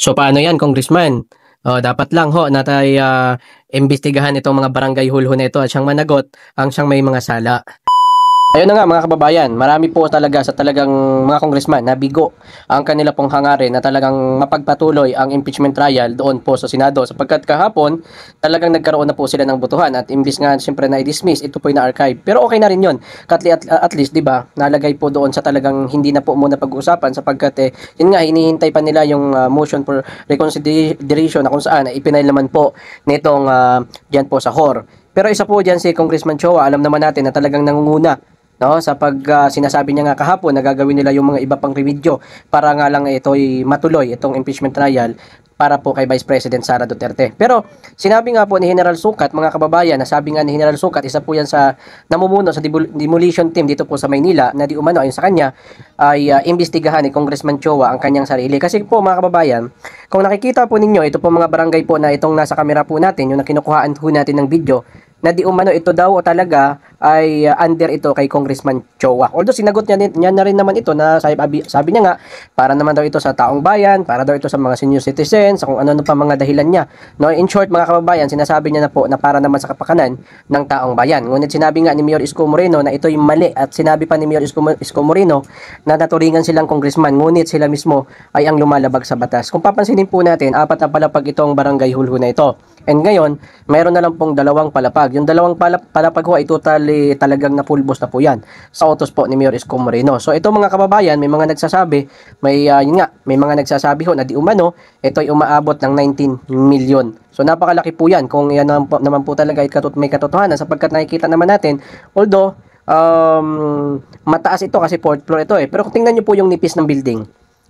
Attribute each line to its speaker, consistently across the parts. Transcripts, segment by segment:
Speaker 1: So paano yan, Congressman? Dapat lang ho na tayo imbestigahan itong mga barangay hulho na ito at siyang managot ang siyang may mga sala. Ayun na nga mga kababayan, marami po talaga sa talagang mga congressman na bigo ang kanila pong hangarin na talagang mapagpatuloy ang impeachment trial doon po sa Senado sapagkat kahapon talagang nagkaroon na po sila ng botohan at imbis nga siyempre na i-dismiss, ito po yung na-archive. Pero okay na rin yun, at least 'di ba, nalagay po doon sa talagang hindi na po muna pag-uusapan sapagkat yun nga hinihintay pa nila yung motion for reconsideration na kung saan ipinail naman po nitong diyan po sa HOR. Pero isa po diyan si Congressman Choa, alam naman natin na talagang nangunguna no sa pag sinasabi niya nga kahapon na gagawin nila yung mga iba pang remedyo para nga lang ito'y matuloy itong impeachment trial para po kay Vice President Sara Duterte. Pero sinabi nga po ni General Sukat, mga kababayan, nasabi nga ni General Sukat, isa po yan sa namumuno sa demolition team dito po sa Maynila na di umano ayon sa kanya ay imbestigahan ni Congressman Choa ang kanyang sarili. Kasi po mga kababayan, kung nakikita po ninyo, ito po mga barangay po na itong nasa kamera po natin, yung nakinukuhaan po natin ng video, na di umano ito daw talaga ay under ito kay Congressman Choa. Although sinagot niya na rin naman ito na sabi niya nga para naman daw ito sa taong bayan, para daw ito sa mga senior citizens, sa kung ano pa mga dahilan niya. No, in short mga kababayan, sinasabi niya na po na para naman sa kapakanan ng taong bayan. Ngunit sinabi nga ni Mayor Isko Moreno na ito yung mali at sinabi pa ni Mayor Isko Moreno na naturingan silang congressman, ngunit sila mismo ay ang lumalabag sa batas. Kung papansinin po natin, 4 na palapag itong barangay hulho na ito. And ngayon, mayroon na lang pong 2 palapag. Yung 2 palapag ho ay totally talagang napulbos na po yan sa utos po ni Mayor Isko Moreno. So ito mga kababayan, may mga nagsasabi, may mga nagsasabi ho na di umano, ito ay umaabot ng 19 million. So napakalaki po yan kung yan naman po talaga ay may katotohanan sapagkat nakikita naman natin, although mataas ito kasi 4th floor ito pero kung tingnan nyo po yung nipis ng building,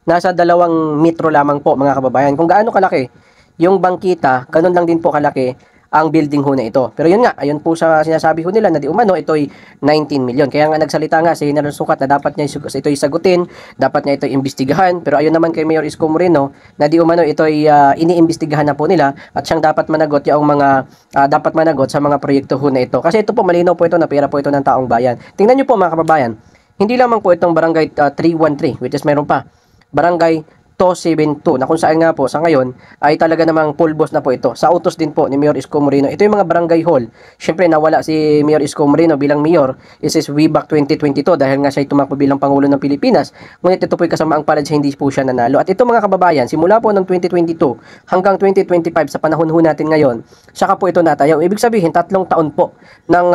Speaker 1: nasa 2 metro lamang po mga kababayan. Kung gaano kalaki yung bangkita, ganun lang din po kalaki ang building ho na ito. Pero yun nga, ayun po sa sinasabi ho nila na di umano ito'y 19 million. Kaya nga nagsalita nga si General Sukat na dapat niya ito'y sagutin, dapat niya ito'y imbestigahan. Pero ayun naman kay Mayor Isko Moreno na di umano ito'y iniimbestigahan na po nila at siyang dapat managot yung mga dapat managot sa mga proyekto ho na ito. Kasi ito po malinaw po ito na pera po ito ng taong bayan. Tingnan niyo po mga kababayan, hindi lamang po itong barangay 313 which is meron pa barangay 272 na kung saan nga po sa ngayon ay talaga namang pulbos na po ito. Sa utos din po ni Mayor Isko Moreno. Ito yung mga barangay hall. Siyempre nawala si Mayor Isko Moreno bilang mayor. This is way back 2022 dahil nga siya tumakbo bilang Pangulo ng Pilipinas. Ngunit ito po yung kasamaang palad sa hindi po siya nanalo. At ito mga kababayan, simula po ng 2022 hanggang 2025 sa panahon ho natin ngayon, saka po ito natayo. Ibig sabihin, 3 taon po nang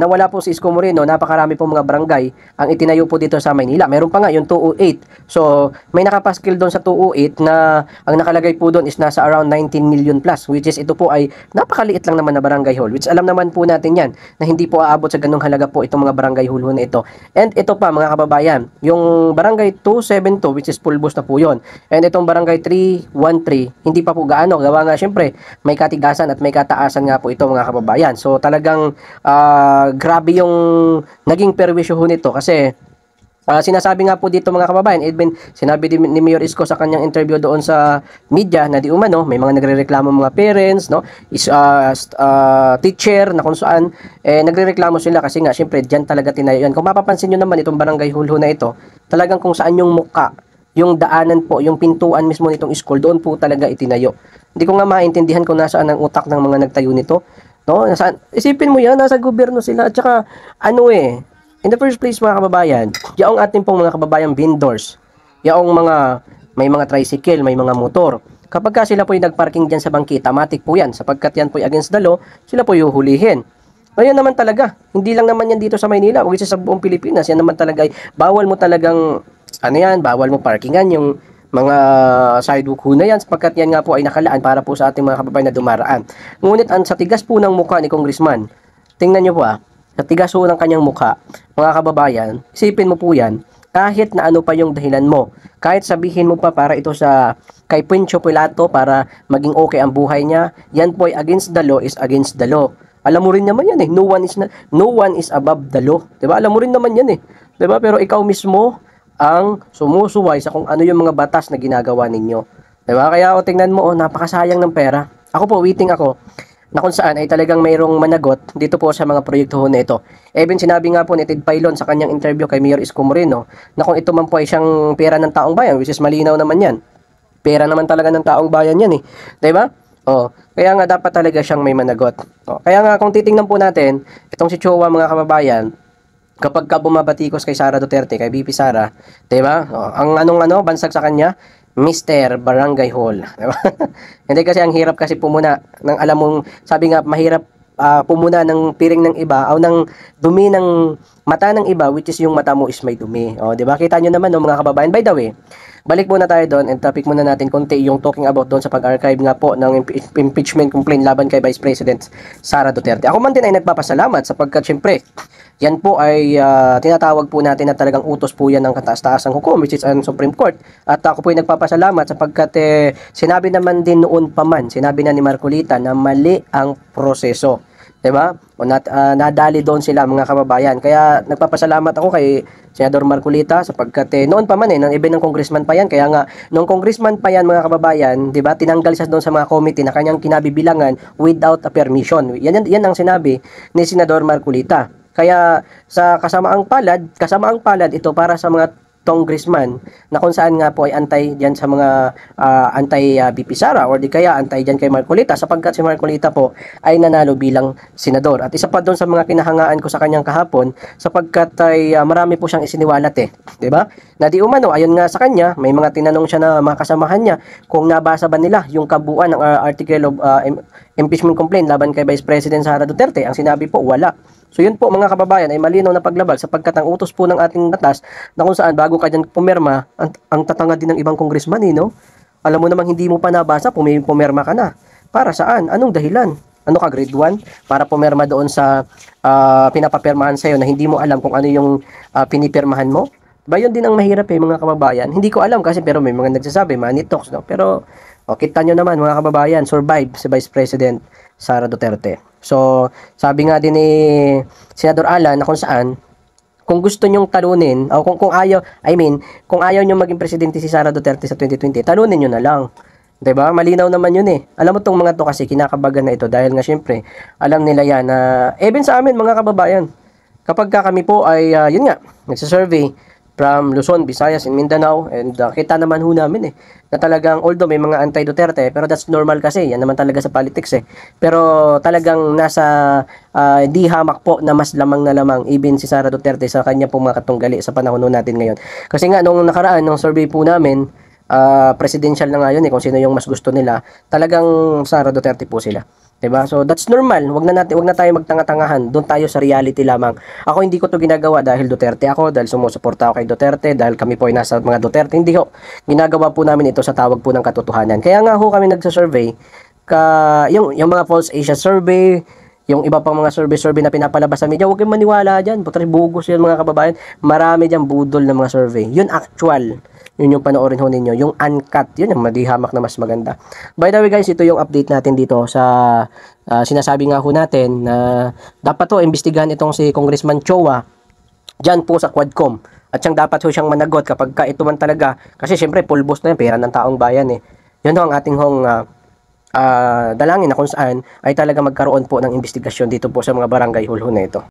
Speaker 1: nawala po si Isko Moreno, napakarami po mga barangay ang itinayo po dito sa Maynila. Meron pa nga yung 208. So, may nakapaskil doon sa 208 na ang nakalagay po doon is nasa around 19 million plus, which is ito po ay napakaliit lang naman na barangay hall, which alam naman po natin yan na hindi po aabot sa ganung halaga po itong mga barangay hall na ito. And ito pa mga kababayan, yung barangay 272 which is pulbos na po yun, and itong barangay 313 hindi pa po gaano, gawa nga syempre may katigasan at may kataasan nga po ito mga kababayan. So talagang grabe yung naging perwisyo nito kasi sinasabi nga po dito mga kababayan, even sinabi din ni Mayor Isko sa kanyang interview doon sa media na di umano may mga nagrereklamo mga parents, no, teacher na kung saan nagrereklamo sila kasi nga syempre diyan talaga tinayo yan. Kung mapapansin niyo naman itong barangay hulho na ito, talagang kung saan yung muka, yung daanan po, yung pintuan mismo nitong school, doon po talaga itinayo. Hindi ko nga maintindihan kung nasaan ang utak ng mga nagtayo nito, no? Isipin mo yan, nasa gobyerno sila at saka in the first place mga kababayan, yung ating pong mga kababayang vendors, yung may mga tricycle, may mga motor, kapag ka sila po yung nagparking dyan sa bangkita, matik po yan, sapagkat yan po against the law, sila po yung hulihin. Ngayon naman talaga, hindi lang naman yan dito sa Maynila, o sa buong Pilipinas, yan naman talaga ay bawal mo talagang, bawal mo parkingan yung mga sidewalk ho na yan, sapagkat yan nga po ay nakalaan para po sa ating mga kababayan na dumaraan. Ngunit sa tigas po ng mukha ni Congressman, tingnan nyo po sa tigas ho ng kanyang mukha, mga kababayan, isipin mo po yan, kahit na ano pa yung dahilan mo, kahit sabihin mo pa para ito kay Poncio Pilato para maging okay ang buhay niya, yan po ay against the law is against the law. Alam mo rin naman yan no one is above the law. Diba? Alam mo rin naman yan Diba? Pero ikaw mismo ang sumusuway sa kung ano yung mga batas na ginagawa ninyo. Diba? Kaya tingnan mo, napakasayang ng pera. Ako po, waiting ako na kung saan ay talagang mayroong managot dito po sa mga proyekto na ito. Even sinabi nga po ni Ted Pailon sa kanyang interview kay Mayor Isko Moreno na kung ito man po ay siyang pera ng taong bayan, which is malinaw naman yan. Pera naman talaga ng taong bayan yan eh. 'Di ba? Oh, kaya nga dapat talaga siyang may managot. Oh, kaya nga kung titingnan po natin, itong si Chua mga kababayan, kapag ka bumabatikos kay Sara Duterte, kay BP Sara, 'di ba? Oh, ang anong bansag sa kanya, Mr. Barangay Hall, 'di ba? Hindi kasi ang hirap kasi pumuna ng alam mong sabi nga mahirap pumuna ng piring ng iba o ng dumi ng mata ng iba which is yung mata mo is may dumi. Oh, 'di ba? Kita niyo naman no mga kababayan. By the way, balik muna tayo doon and topic muna natin konti yung talking about doon sa pag-archive nga po ng impeachment complaint laban kay Vice President Sara Duterte. Ako man din ay nagpapasalamat sapagkat syempre yan po ay tinatawag po natin na talagang utos po yan ng kataas-taasang hukom which is ang Supreme Court. At ako po ay nagpapasalamat sapagkat sinabi naman din noon pa man, sinabi na ni Marcolita na mali ang proseso. 'Di ba? O nadali doon sila mga kababayan. Kaya nagpapasalamat ako kay Senador Marcolita sapagkat noon pa man nang even ng congressman pa yan. Kaya nga nung congressman pa yan mga kababayan, 'di ba? Tinanggal siya doon sa mga committee na kanyang kinabibilangan without a permission. Yan ang sinabi ni Senador Marcolita. Kaya sa kasamaang palad ito para sa mga congressman na kung saan nga po ay antay diyan sa mga antay BP Sara or di kaya antay diyan kay Marcolita sapagkat si Marcolita po ay nanalo bilang senador. At isa pa doon sa mga kinahangaan ko sa kanyang kahapon sapagkat ay marami po siyang isiniwalat 'di ba? Na di umano ayon nga sa kanya, may mga tinanong siya na mga kasamahan niya kung nabasa ba nila yung kabuuan ng article of impeachment complaint laban kay Vice President Sara Duterte. Ang sinabi po wala. So yun po mga kababayan ay malinaw na paglabag sapagkat ang utos po ng ating batas na kung saan bago ka dyan pumirma, ang tatanga din ng ibang congressman no? Alam mo namang hindi mo pa nabasa, pumirma ka na. Para saan? Anong dahilan? Ano ka, grade 1? Para pumirma doon sa pinapapirmahan sa'yo na hindi mo alam kung ano yung pinipirmahan mo? Ba yun din ang mahirap mga kababayan. Hindi ko alam kasi pero may mga nagsasabi, money talks no? Pero kita nyo naman mga kababayan, survive si Vice President Sara Duterte. So, sabi nga din ni Senador Alan na kung saan, kung gusto nyong talunin, o kung ayaw, kung ayaw nyo maging presidente si Sara Duterte sa 2020, talunin nyo na lang. 'Di ba? Malinaw naman yun Alam mo tong mga to kasi kinakabagan na ito dahil nga syempre, alam nila yan na, even sa amin mga kababayan, kapag kami po ay, yun nga, nagsasurvey, from Luzon, Visayas, and Mindanao and kita naman ho namin na talagang although may mga anti-Duterte pero that's normal kasi yan naman talaga sa politics pero talagang nasa di hamak po na mas lamang na lamang even si Sara Duterte sa kanya pong mga katunggali sa panahon natin ngayon kasi nga nung nakaraan nung survey po namin presidential na nga yun kung sino yung mas gusto nila talagang Sara Duterte po sila. Diba? So that's normal. Wag na tayo magtanga-tangahan. Doon tayo sa reality lamang. Ako hindi ko 'to ginagawa dahil Duterte ako, dahil sumusuporta ako kay Duterte, dahil kami po ay nasa mga Duterte. Hindi ho. Ginagawa po namin ito sa tawag po ng katotohanan. Kaya nga ho kami nagsa-survey yung mga False Asia survey, yung iba pang mga survey na pinapalabas sa media, huwag kayong maniwala dyan. Putri bugos yan mga kababayan. Marami dyan budol ng mga survey. Yun actual. Yun yung panoorin ho ninyo. Yung uncut, yun yung madihamak na mas maganda. By the way guys, ito yung update natin dito sa sinasabi nga ho natin na dapat to imbestigahan itong si Congressman Chua dyan po sa Quadcom. At siyang dapat ho siyang managot kapag ito man talaga. Kasi syempre pulbos na yan, pera ng taong bayan Yun ho ang ating hong dalangin na kung saan ay talaga magkaroon po ng investigasyon dito po sa mga barangay hulho na ito.